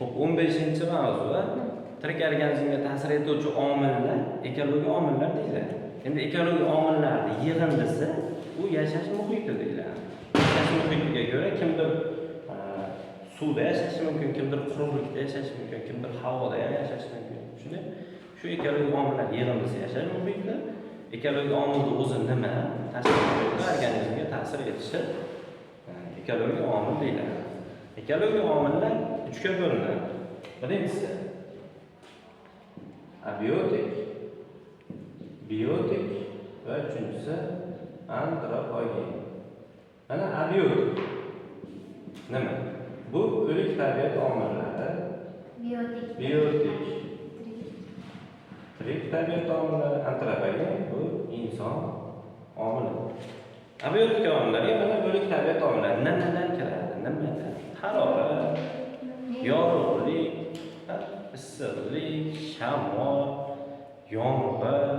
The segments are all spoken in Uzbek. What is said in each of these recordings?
Xo'p, 15-chi mavzu tirik organizmga ta'sir etuvchi omillar ekologik omillar deyiladi. Endi ekologik omillarning yig'indisi u yashash muhiti deyiladi. Yashash muhitiga ko'ra kimdir suvda yashashi mumkin, kimdir quruqlikda yashashi mumkin, kimdir havoda ham yashashi mumkin. Shunday shu ekologik omillar yig'indisi yashash muhiti. Ekologik omilning o'zi nima? Tashqi organizmga ta'sir etishi ekologik omil deyiladi. Ekologik omillar uchga bo'linadi. Birinchisi abiotik, biotik va uchinchisi antropogen. Mana abiotik nima? Bu o'lik tabiat omillari, biotik tirik tabiat omillari, antropogen bu inson omili. Abiotik omillarga mana o'lik tabiat omillari nimalar kiradi? Nimalar? Harorat, yorug'lik, issiqlik, shamol, yomg'ir,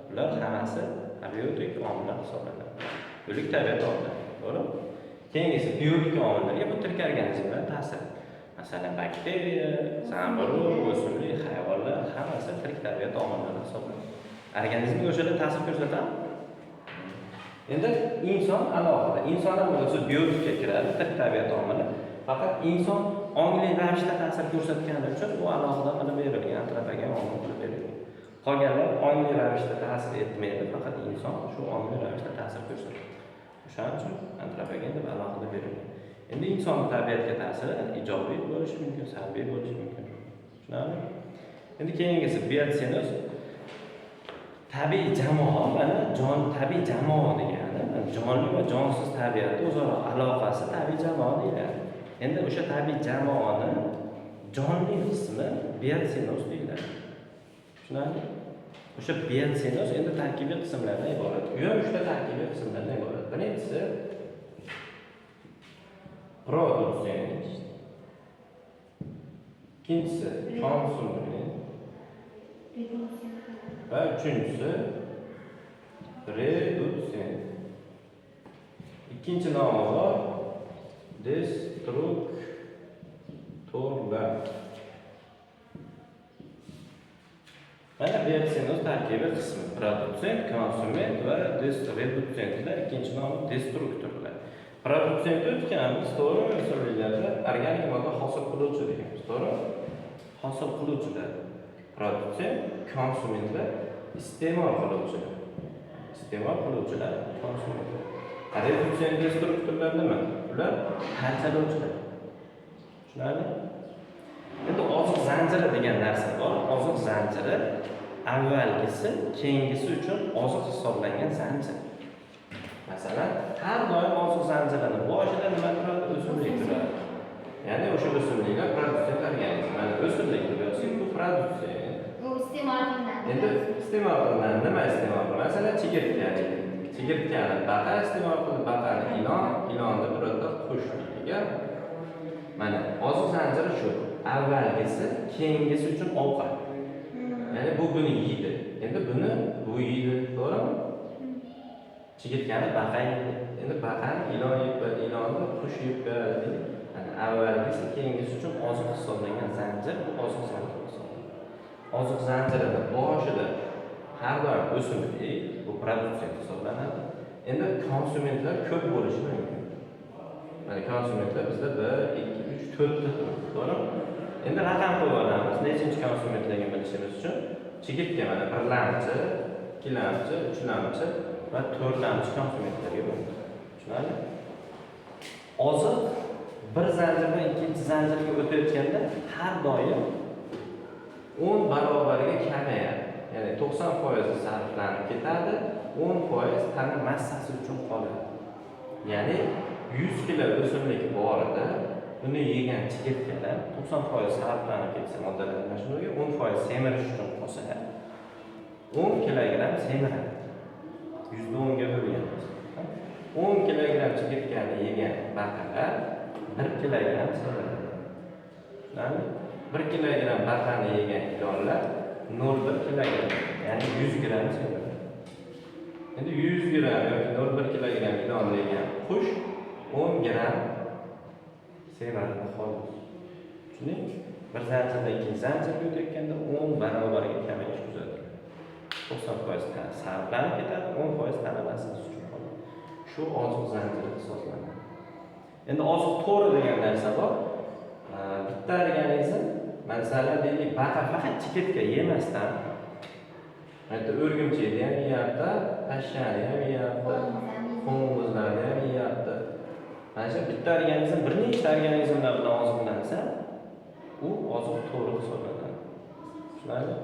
bular hammasi abiotik omillar hisoblanadi. O'lik tabiat omillari, to'g'rimi? Keyingisi biotik omillarga bu tirik organizmlar ta'sir. Masalan, bakteriya, zamburug', o'simlik, hayvonlar hammasi tirik tabiat omillari hisoblanadi. Organizmga o'shalar ta'sir ko'rsatadi. Endi inson alohida. Inson ham o'zi biotikka kiradi, tirik tabiat omili. Faqat inson ongli ravishda ta'sir ko'rsatgani uchun u alohida qilib berilgan, antropogen omil qilib berilgan. Qolganlar ongli ravishda ta'sir etmaydi, faqat inson shu ongli ravishda ta'sir ko'rsatadi. O'shaning uchun antropogen deb alohida berilgan. Endi inson tabiatga ta'siri ijobiy bo'lishi mumkin, salbiy bo'lishi mumkin. Tushunarlimi? Endi keyingisi biotsinoz. Tabiiy jamoa, mana tabiiy jamoa degani, jonli va jonsiz tabiatning o'zaro aloqasi tabiiy jamoa deyiladi. Endi o'sha tabiiy jamoani jonli qismi biotsinoz deyiladi. Tushunarlimi? O'sha biotsinoz endi tarkibiy qismlardan iborat. U ham 3 ta tarkibiy qismlardan iborat. Birinchisi produksiya. Ikkinchisi konsumiya. Va uchinchisi reduksiya. Ikkinchi nomi bor destruktorlar. Mana biotsinoz tarkibiy qismi produksent, konsument va reduksentlar. Ikkinchi nomi destruktorlar. Produksent o'tganimiz to'g'ri o'simliklarda organik modda hosil qiluvchi deymiz, to'g'ri? Hosil qiluvchilar. Produksent, konsumentlar, iste'mol qiluvchilar. Iste'mol qiluvchilar, konsumentlar. Reduksent destruktorlar nima? Ular parchalovchilar. Tushunarlimi? Endi oziq zanjiri degan narsa bor. Oziq zanjiri avvalgisi, keyingisi uchun oziq hisoblangan zanjir. Masalan, har doim oziq zanjirining boshida nima turadi? O'simlik turadi. Ya'ni o'sha o'simliklar produksent organizm. Mana o'simlik turadi, bu produksiya. Bu iste'mol qilinadi. Endi iste'mol qilinadi. Nima iste'mol qilinadi? Masalan, chigirtka. Chigirtkani baqa iste'mol qilib, baqani ilonni birorta qush deydigan. Mana oziq zanjiri shu. Avvalgisi, keyingisi uchun ovqat. Ya'ni bu buni yeydi. Endi buni bu yeydi, to'g'rimi? Chigirtkani baqa yeydi. Endi baqani ilonni qush yeb beradi. Yani avvalgisi, keyingisi uchun oziq hisoblangan zanjir, bu oziq zanjir hisoblanadi. Oziq zanjirining boshida har doim o'simlik, bu produksiya hisoblanadi. Endi konsumentlar ko'p bo'lishi mumkin. Mana konsumentlar bizda 1, 2, 3, 4 ta, to'g'rimi? Endi raqam qo'yib olamiz. Nechinchi konsumentlarni bilishimiz uchun chigirtka mana 1lamchi, 2lamchi, 3lamchi va 4lamchi konsumentlarga bo'linadi. Tushunarlimi? Oziq bir zanjirdan ikkinchi zanjirga o'tayotganda har doim 10 barobariga kamayadi. Ya'ni 90% sarflanib ketadi, 10% tana massasi uchun qoladi. Ya'ni 100 kg o'simlik borida buni yegan chigirtkalar 90% sarflanib ketsa moddalanishga 10% semirish uchun qolsa 10 kg semiradi. 10 ga bo'lganmiz. 10 kg chigirtkani yegan baqalar 1 kg semiradi. Ya'ni 1 kg baqani yegan ilonlar 0,1 kg, ya'ni 100 gram semiradi. Endi 100 gram yoki 0,1 kg ilon yegan qush 10 gram semiradi xolos. Tushundingmi? bir zanjirdan ikkinchi zanjirga o'tayotganda 10 barobarga kamayish kuzatiladi. 90% sarflanib ketadi, 10% talabasi uchun qoladi. Shu oziq zanjiri hisoblanadi. Endi oziq to'ri degan narsa bor. Bitta organizm, masalan, deylik, baqa faqat chigirtka yemasdan, hatto o'rgimchakni ham yeyapti, pashshani ham yeyapti, qo'ng'izlarni ham yeyapti. Mana shu bitta organizm bir nechta organizmlar bilan oziqlansa, u oziq to'ri hisoblanadi. Tushunarlimi?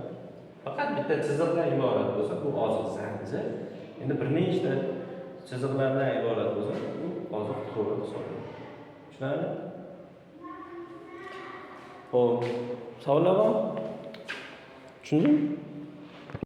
Faqat bitta chiziqdan iborat bo'lsa, bu oziq zanjir. Endi bir nechta chiziqlardan iborat bo'lsa, u oziq to'ri hisoblanadi. Tushunarlimi? Xo'p, savollar bormi? Tushundingmi?